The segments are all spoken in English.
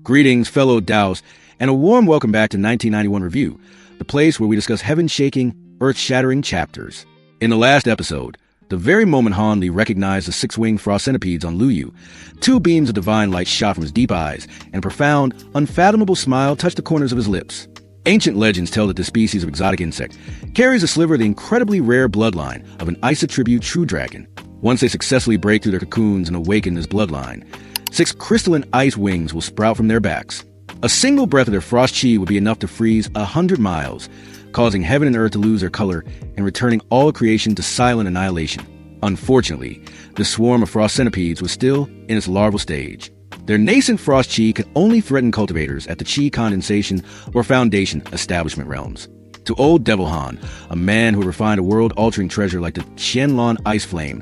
Greetings, fellow Taos, and a warm welcome back to 1991 Review, the place where we discuss heaven-shaking, earth-shattering chapters. In the last episode, the very moment Han Li recognized the six-winged frost centipedes on Luyu, two beams of divine light shot from his deep eyes, and a profound, unfathomable smile touched the corners of his lips. Ancient legends tell that this species of exotic insect carries a sliver of the incredibly rare bloodline of an ice attribute true dragon. Once they successfully break through their cocoons and awaken this bloodline, 6 crystalline ice wings will sprout from their backs. A single breath of their frost chi would be enough to freeze 100 miles, causing heaven and earth to lose their color and returning all of creation to silent annihilation. Unfortunately, this swarm of frost centipedes was still in its larval stage. Their nascent frost chi could only threaten cultivators at the chi condensation or foundation establishment realms. To old Devil Han, a man who had refined a world-altering treasure like the Qianlong ice flame,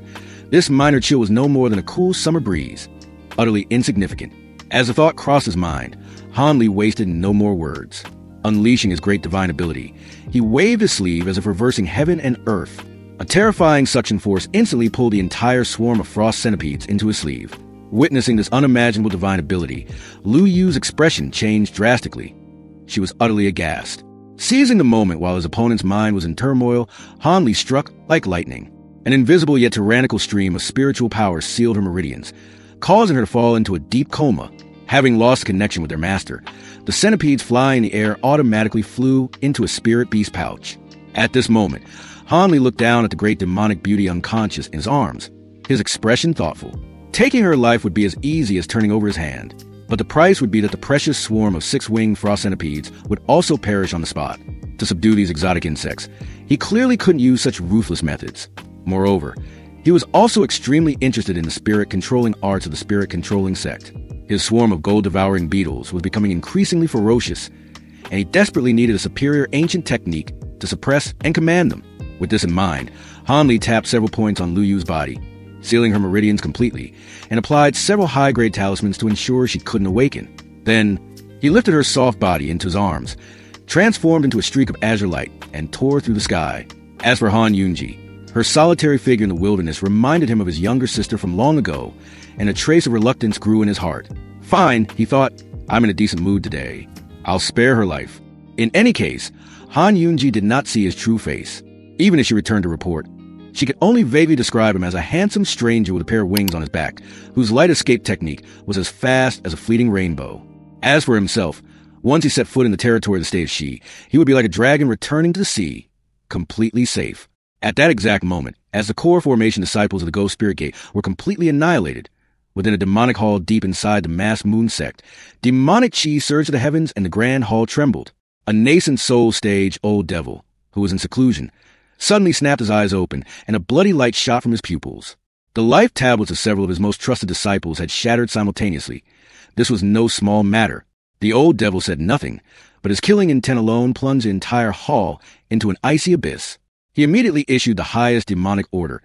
this minor chill was no more than a cool summer breeze, utterly insignificant. As the thought crossed his mind, Han Li wasted no more words. Unleashing his great divine ability, he waved his sleeve as if reversing heaven and earth. A terrifying suction force instantly pulled the entire swarm of frost centipedes into his sleeve. Witnessing this unimaginable divine ability, Lu Yu's expression changed drastically. She was utterly aghast. Seizing the moment while his opponent's mind was in turmoil, Han Li struck like lightning. An invisible yet tyrannical stream of spiritual power sealed her meridians, causing her to fall into a deep coma. Having lost connection with their master, the centipedes flying in the air automatically flew into a spirit beast pouch. At this moment, Han Li looked down at the great demonic beauty unconscious in his arms, his expression thoughtful. Taking her life would be as easy as turning over his hand, but the price would be that the precious swarm of 6-winged frost centipedes would also perish on the spot. To subdue these exotic insects, he clearly couldn't use such ruthless methods. Moreover, he was also extremely interested in the spirit-controlling arts of the spirit-controlling sect. His swarm of gold-devouring beetles was becoming increasingly ferocious, and he desperately needed a superior ancient technique to suppress and command them. With this in mind, Han Li tapped several points on Lu Yu's body, sealing her meridians completely, and applied several high-grade talismans to ensure she couldn't awaken. Then, he lifted her soft body into his arms, transformed into a streak of azure light, and tore through the sky. As for Han Yunji, her solitary figure in the wilderness reminded him of his younger sister from long ago, and a trace of reluctance grew in his heart. Fine, he thought, I'm in a decent mood today. I'll spare her life. In any case, Han Yunji did not see his true face. Even as she returned to report, she could only vaguely describe him as a handsome stranger with a pair of wings on his back, whose light escape technique was as fast as a fleeting rainbow. As for himself, once he set foot in the territory of the state of Shi, he would be like a dragon returning to the sea, completely safe. At that exact moment, as the core formation disciples of the Ghost Spirit Gate were completely annihilated, within a demonic hall deep inside the masked moon sect, demonic chi surged to the heavens and the grand hall trembled. A nascent soul stage old devil, who was in seclusion, suddenly snapped his eyes open, and a bloody light shot from his pupils. The life tablets of several of his most trusted disciples had shattered simultaneously. This was no small matter. The old devil said nothing, but his killing intent alone plunged the entire hall into an icy abyss. He immediately issued the highest demonic order,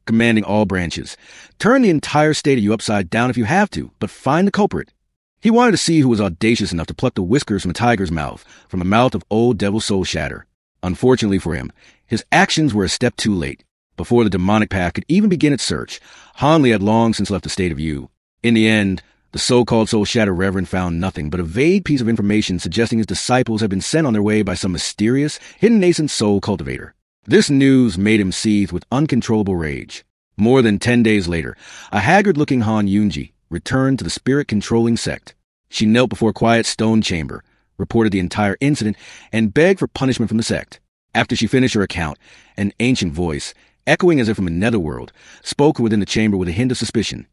commanding all branches. Turn the entire state of you upside down if you have to, but find the culprit. He wanted to see who was audacious enough to pluck the whiskers from a tiger's mouth, from the mouth of old Devil Soul Shatter. Unfortunately for him, his actions were a step too late. Before the demonic pack could even begin its search, Han Li had long since left the state of you. In the end, the so-called Soul Shatter Reverend found nothing but a vague piece of information suggesting his disciples had been sent on their way by some mysterious, hidden nascent soul cultivator. This news made him seethe with uncontrollable rage. More than 10 days later, a haggard-looking Han Yunji returned to the spirit-controlling sect. She knelt before a quiet stone chamber, reported the entire incident, and begged for punishment from the sect. After she finished her account, an ancient voice, echoing as if from a netherworld, spoke within the chamber with a hint of suspicion.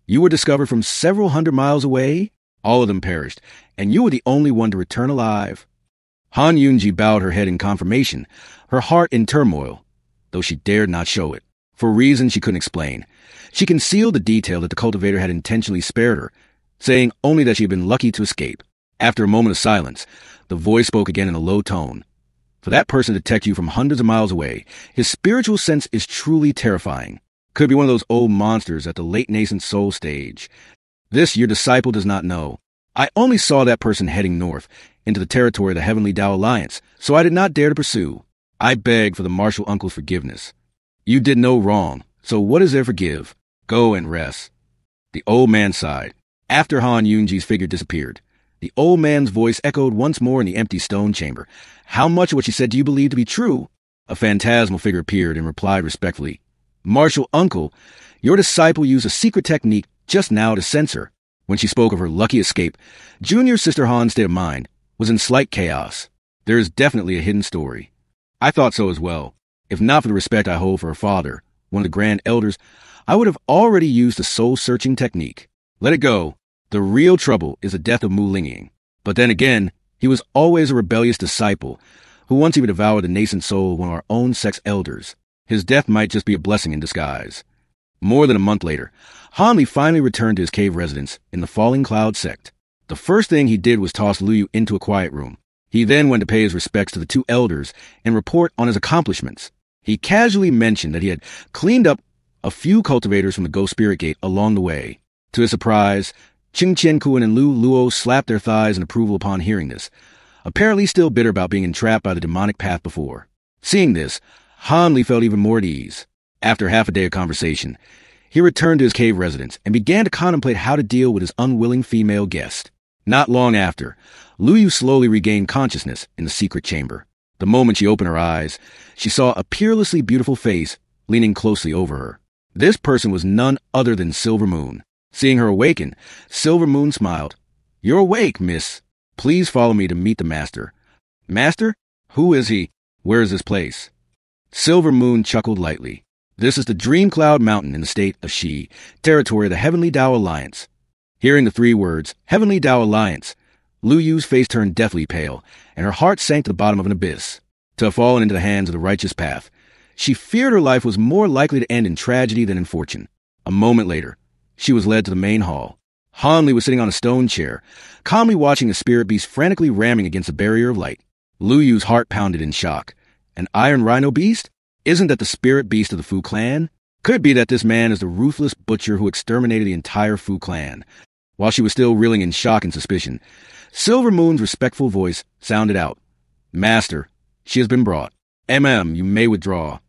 You were discovered from several hundred miles away? All of them perished, and you were the only one to return alive. Han Yunji bowed her head in confirmation, her heart in turmoil, though she dared not show it. For reasons she couldn't explain, she concealed the detail that the cultivator had intentionally spared her, saying only that she had been lucky to escape. After a moment of silence, the voice spoke again in a low tone. For that person to detect you from hundreds of miles away, his spiritual sense is truly terrifying. Could be one of those old monsters at the late nascent soul stage. This your disciple does not know. I only saw that person heading north, into the territory of the Heavenly Tao Alliance, so I did not dare to pursue. I beg for the martial uncle's forgiveness. You did no wrong, so what is there to forgive? Go and rest. The old man sighed. After Han Yunji's figure disappeared, The old man's voice echoed once more in the empty stone chamber. How much of what she said do you believe to be true? A phantasmal figure appeared and replied respectfully. Marshal Uncle, your disciple used a secret technique just now to censor. When she spoke of her lucky escape, Junior Sister Han's state of mind was in slight chaos. There is definitely a hidden story. I thought so as well. If not for the respect I hold for her father, one of the Grand Elders, I would have already used the soul-searching technique. Let it go. The real trouble is the death of Mu Lingying. But then again, he was always a rebellious disciple who once even devoured the nascent soul of one of our own sex elders. His death might just be a blessing in disguise. More than a month later, Han Li finally returned to his cave residence in the Falling Cloud sect. The first thing he did was toss Lu Yu into a quiet room. He then went to pay his respects to the two elders and report on his accomplishments. He casually mentioned that he had cleaned up a few cultivators from the Ghost Spirit Gate along the way. To his surprise, Qing Qiankuan and Lu Luo slapped their thighs in approval upon hearing this, apparently still bitter about being entrapped by the demonic path before. Seeing this, Han Li felt even more at ease. After half a day of conversation, he returned to his cave residence and began to contemplate how to deal with his unwilling female guest. Not long after, Lu Yu slowly regained consciousness in the secret chamber. The moment she opened her eyes, she saw a peerlessly beautiful face leaning closely over her. This person was none other than Silver Moon. Seeing her awaken, Silver Moon smiled. You're awake, miss. Please follow me to meet the master. Master? Who is he? Where is this place? Silver Moon chuckled lightly. This is the Dream Cloud Mountain in the state of Shi, territory of the Heavenly Dao Alliance. Hearing the three words, Heavenly Dao Alliance, Lu Yu's face turned deathly pale, and her heart sank to the bottom of an abyss. To have fallen into the hands of the righteous path, she feared her life was more likely to end in tragedy than in fortune. A moment later, she was led to the main hall. Han Li was sitting on a stone chair, calmly watching the spirit beast frantically ramming against a barrier of light. Lu Yu's heart pounded in shock. An iron rhino beast? Isn't that the spirit beast of the Fu clan? Could it be that this man is the ruthless butcher who exterminated the entire Fu clan? While she was still reeling in shock and suspicion, Silver Moon's respectful voice sounded out. Master, she has been brought. You may withdraw.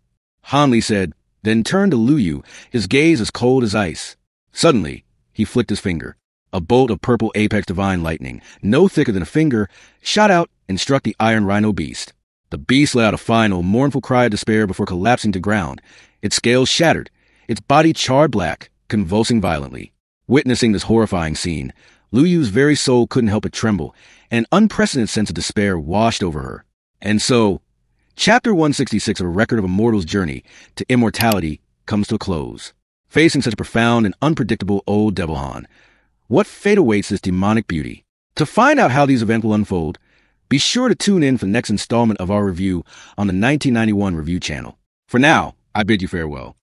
Han Li said, then turned to Lu Yu, his gaze as cold as ice. Suddenly, he flicked his finger. A bolt of purple apex divine lightning, no thicker than a finger, shot out and struck the iron rhino beast. The beast let out a final, mournful cry of despair before collapsing to ground. Its scales shattered, its body charred black, convulsing violently. Witnessing this horrifying scene, Lu Yu's very soul couldn't help but tremble, and an unprecedented sense of despair washed over her. And so, Chapter 166 of A Record of a Mortal's Journey to Immortality comes to a close. Facing such a profound and unpredictable old Devil Han, what fate awaits this demonic beauty? To find out how these events will unfold, be sure to tune in for the next installment of our review on the 1991 Review channel. For now, I bid you farewell.